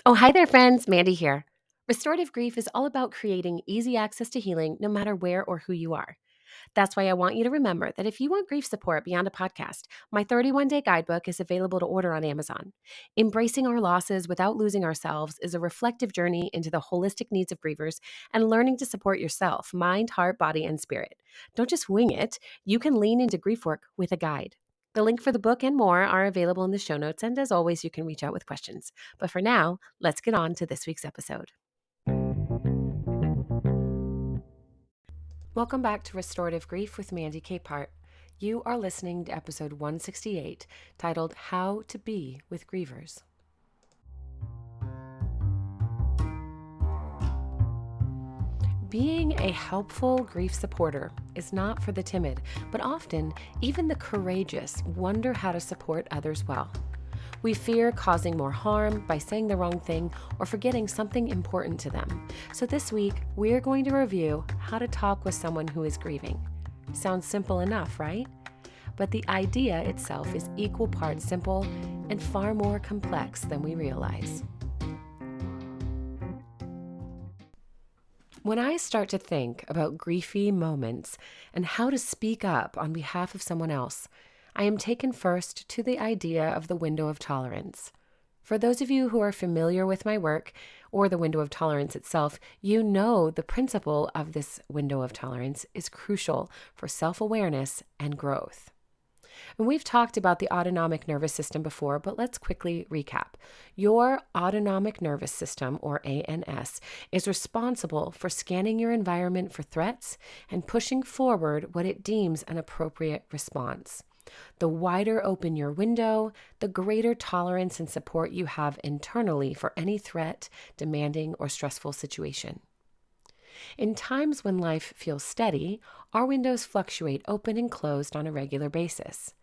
Oh, hi there, friends. Mandy here. Restorative grief is all about creating easy access to healing no matter where or who you are. That's why I want you to remember that if you want grief support beyond a podcast, my 31-day guidebook is available to order on Amazon. Embracing our losses without losing ourselves is a reflective journey into the holistic needs of grievers and learning to support yourself, mind, heart, body, and spirit. Don't just wing it. You can lean into grief work with a guide. The link for the book and more are available in the show notes, and as always, you can reach out with questions. But for now, let's get on to this week's episode. Welcome back to Restorative Grief with Mandy Capehart. You are listening to episode 168, titled How to Be With Grievers. Being a helpful grief supporter is not for the timid, but often even the courageous wonder how to support others well. We fear causing more harm by saying the wrong thing or forgetting something important to them. So this week, we're going to review how to talk with someone who is grieving. Sounds simple enough, right? But the idea itself is equal parts simple and far more complex than we realize. When I start to think about griefy moments and how to speak up on behalf of someone else, I am taken first to the idea of the window of tolerance. For those of you who are familiar with my work or the window of tolerance itself, you know the principle of this window of tolerance is crucial for self-awareness and growth. And we've talked about the autonomic nervous system before, but let's quickly recap. Your autonomic nervous system, or ANS, is responsible for scanning your environment for threats and pushing forward what it deems an appropriate response. The wider open your window, the greater tolerance and support you have internally for any threat, demanding, or stressful situation. In times when life feels steady, our windows fluctuate open and closed on a regular basis.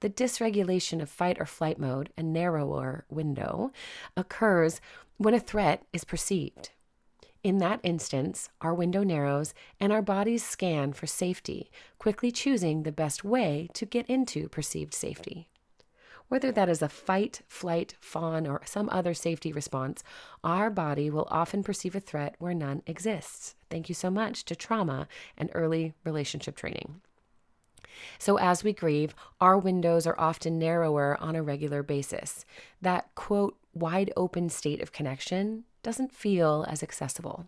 The dysregulation of fight or flight mode, a narrower window, occurs when a threat is perceived. In that instance, our window narrows and our bodies scan for safety, quickly choosing the best way to get into perceived safety. Whether that is a fight, flight, fawn, or some other safety response, our body will often perceive a threat where none exists. Thank you so much to trauma and early relationship training. So as we grieve, our windows are often narrower on a regular basis. That, quote, wide open state of connection doesn't feel as accessible,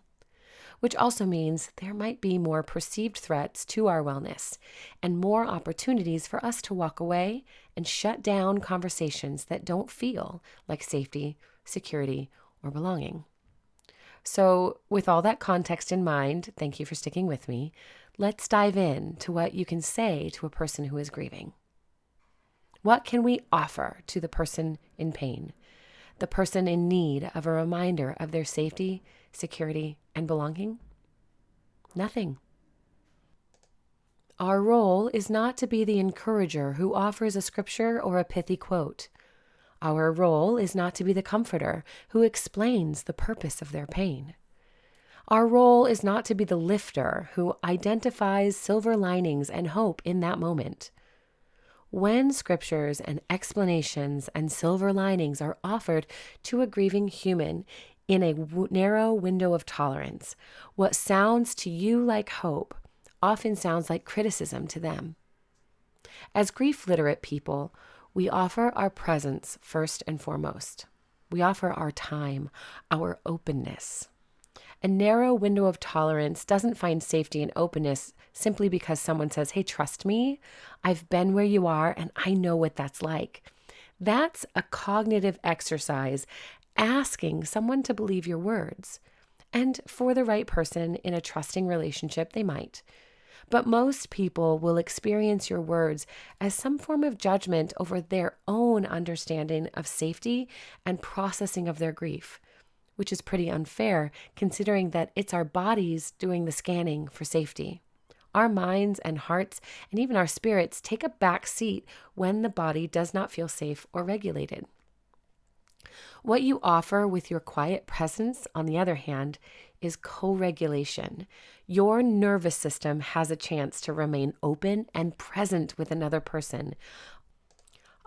which also means there might be more perceived threats to our wellness and more opportunities for us to walk away and shut down conversations that don't feel like safety, security, or belonging. So with all that context in mind, thank you for sticking with me, let's dive in to what you can say to a person who is grieving. What can we offer to the person in pain, the person in need of a reminder of their safety, security, and belonging? Nothing. Our role is not to be the encourager who offers a scripture or a pithy quote. Our role is not to be the comforter who explains the purpose of their pain. Our role is not to be the lifter who identifies silver linings and hope in that moment. When scriptures and explanations and silver linings are offered to a grieving human in a narrow window of tolerance, what sounds to you like hope often sounds like criticism to them. As grief-literate people, we offer our presence first and foremost. We offer our time, our openness. A narrow window of tolerance doesn't find safety and openness simply because someone says, hey, trust me, I've been where you are and I know what that's like. That's a cognitive exercise asking someone to believe your words. And for the right person in a trusting relationship, they might. But most people will experience your words as some form of judgment over their own understanding of safety and processing of their grief, which is pretty unfair considering that it's our bodies doing the scanning for safety. Our minds and hearts and even our spirits take a back seat when the body does not feel safe or regulated. What you offer with your quiet presence, on the other hand, is co-regulation. Your nervous system has a chance to remain open and present with another person,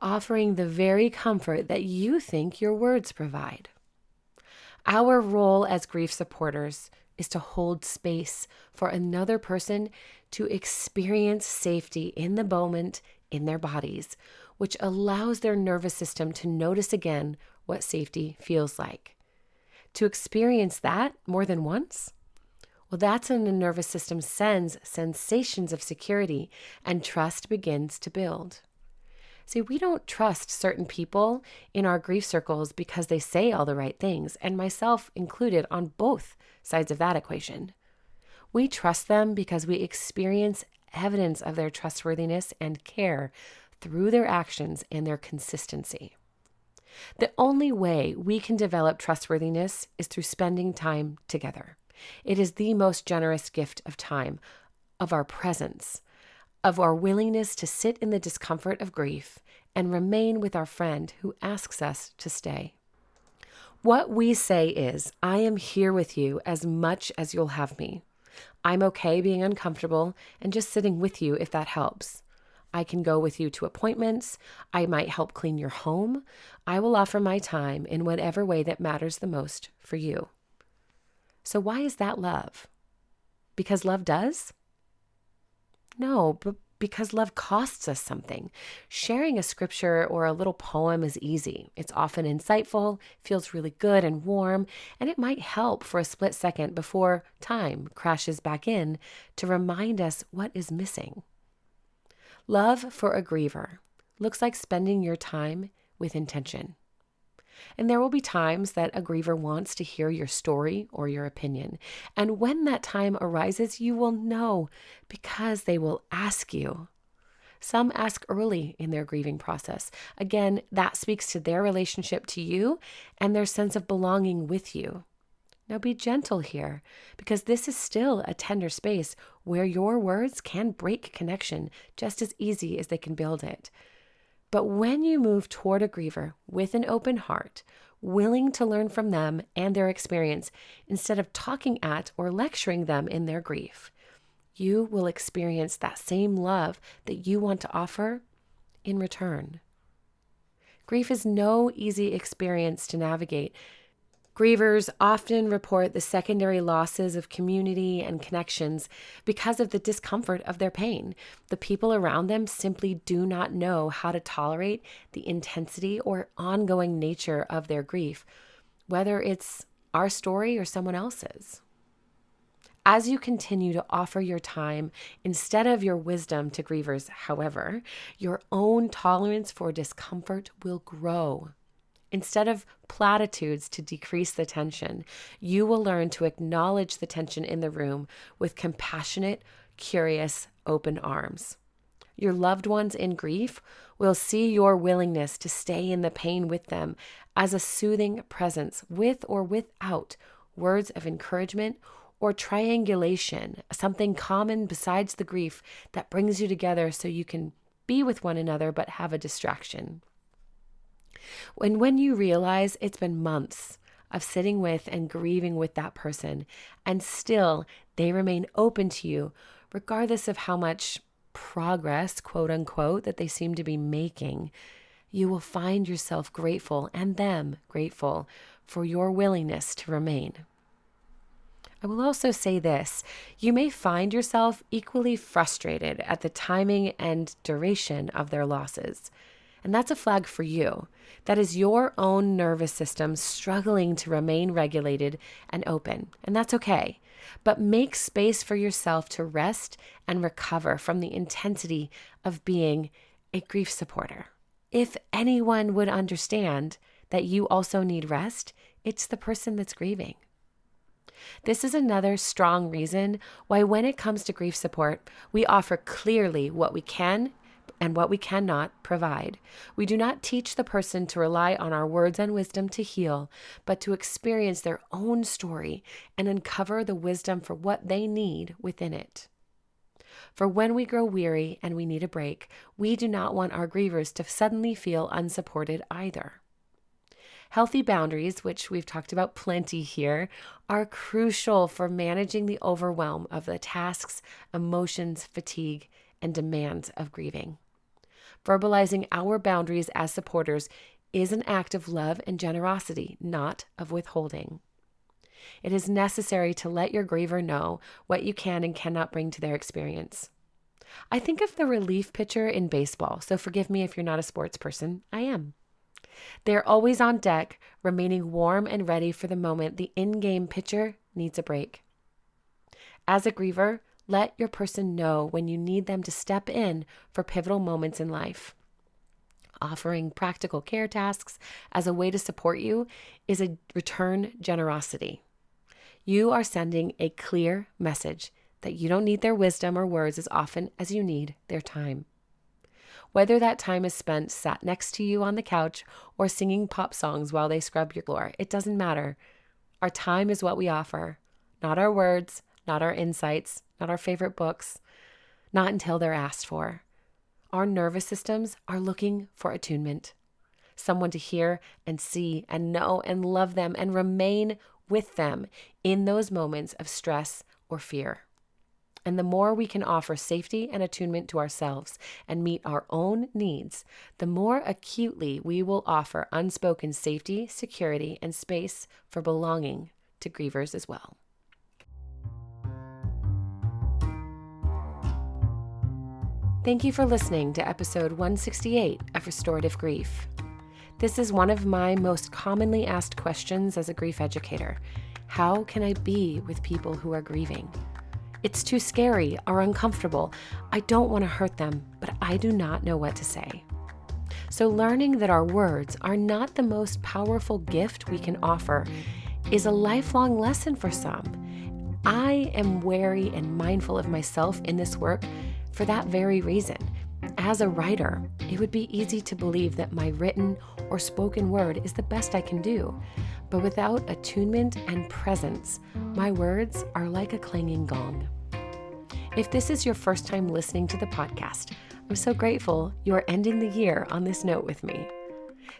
offering the very comfort that you think your words provide. Our role as grief supporters is to hold space for another person to experience safety in the moment in their bodies, which allows their nervous system to notice again what safety feels like. To experience that more than once, well, that's when the nervous system sends sensations of security and trust begins to build. See, we don't trust certain people in our grief circles because they say all the right things, and myself included on both sides of that equation. We trust them because we experience evidence of their trustworthiness and care through their actions and their consistency. The only way we can develop trustworthiness is through spending time together. It is the most generous gift of time, of our presence, of our willingness to sit in the discomfort of grief and remain with our friend who asks us to stay. What we say is, I am here with you as much as you'll have me. I'm okay being uncomfortable and just sitting with you if that helps. I can go with you to appointments. I might help clean your home. I will offer my time in whatever way that matters the most for you. So why is that love? Because love does? No, but because love costs us something. Sharing a scripture or a little poem is easy. It's often insightful, feels really good and warm, and it might help for a split second before time crashes back in to remind us what is missing. Love for a griever looks like spending your time with intention. And there will be times that a griever wants to hear your story or your opinion. And when that time arises, you will know because they will ask you. Some ask early in their grieving process. Again, that speaks to their relationship to you and their sense of belonging with you. Now be gentle here, because this is still a tender space where your words can break connection just as easy as they can build it. But when you move toward a griever with an open heart, willing to learn from them and their experience, instead of talking at or lecturing them in their grief, you will experience that same love that you want to offer in return. Grief is no easy experience to navigate. Grievers often report the secondary losses of community and connections because of the discomfort of their pain. The people around them simply do not know how to tolerate the intensity or ongoing nature of their grief, whether it's our story or someone else's. As you continue to offer your time instead of your wisdom to grievers, however, your own tolerance for discomfort will grow. Instead of platitudes to decrease the tension, you will learn to acknowledge the tension in the room with compassionate, curious, open arms. Your loved ones in grief will see your willingness to stay in the pain with them as a soothing presence, with or without words of encouragement or triangulation, something common besides the grief that brings you together so you can be with one another but have a distraction. When you realize it's been months of sitting with and grieving with that person, and still they remain open to you, regardless of how much progress, quote unquote, that they seem to be making, you will find yourself grateful and them grateful for your willingness to remain. I will also say this, you may find yourself equally frustrated at the timing and duration of their losses. And that's a flag for you. That is your own nervous system struggling to remain regulated and open. And that's okay. But make space for yourself to rest and recover from the intensity of being a grief supporter. If anyone would understand that you also need rest, it's the person that's grieving. This is another strong reason why when it comes to grief support, we offer clearly what we can and what we cannot provide. We do not teach the person to rely on our words and wisdom to heal, but to experience their own story and uncover the wisdom for what they need within it. For when we grow weary and we need a break, we do not want our grievers to suddenly feel unsupported either. Healthy boundaries, which we've talked about plenty here, are crucial for managing the overwhelm of the tasks, emotions, fatigue, and demands of grieving. Verbalizing our boundaries as supporters is an act of love and generosity, not of withholding. It is necessary to let your griever know what you can and cannot bring to their experience. I think of the relief pitcher in baseball, so forgive me if you're not a sports person. I am. They're always on deck, remaining warm and ready for the moment the in-game pitcher needs a break. As a griever, let your person know when you need them to step in for pivotal moments in life. Offering practical care tasks as a way to support you is a return generosity. You are sending a clear message that you don't need their wisdom or words as often as you need their time. Whether that time is spent sat next to you on the couch or singing pop songs while they scrub your floor, it doesn't matter. Our time is what we offer, not our words, not our insights, not our favorite books, not until they're asked for. Our nervous systems are looking for attunement, someone to hear and see and know and love them and remain with them in those moments of stress or fear. And the more we can offer safety and attunement to ourselves and meet our own needs, the more acutely we will offer unspoken safety, security, and space for belonging to grievers as well. Thank you for listening to episode 168 of Restorative Grief. This is one of my most commonly asked questions as a grief educator. How can I be with people who are grieving? It's too scary or uncomfortable. I don't want to hurt them, but I do not know what to say. So learning that our words are not the most powerful gift we can offer is a lifelong lesson for some. I am wary and mindful of myself in this work for that very reason. As a writer, it would be easy to believe that my written or spoken word is the best I can do. But without attunement and presence, my words are like a clanging gong. If this is your first time listening to the podcast, I'm so grateful you are ending the year on this note with me.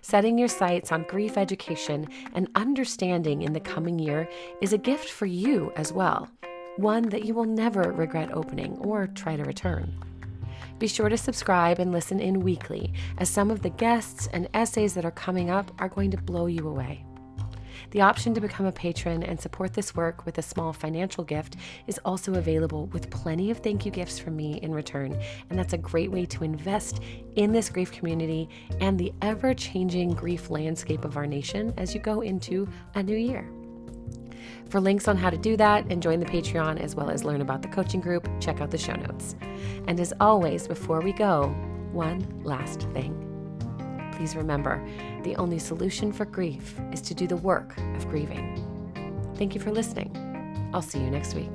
Setting your sights on grief education and understanding in the coming year is a gift for you as well, one that you will never regret opening or try to return. Be sure to subscribe and listen in weekly, as some of the guests and essays that are coming up are going to blow you away. The option to become a patron and support this work with a small financial gift is also available, with plenty of thank you gifts from me in return, and that's a great way to invest in this grief community and the ever-changing grief landscape of our nation as you go into a new year. For links on how to do that and join the Patreon, as well as learn about the coaching group, check out the show notes. And as always, before we go, one last thing. Please remember, the only solution for grief is to do the work of grieving. Thank you for listening. I'll see you next week.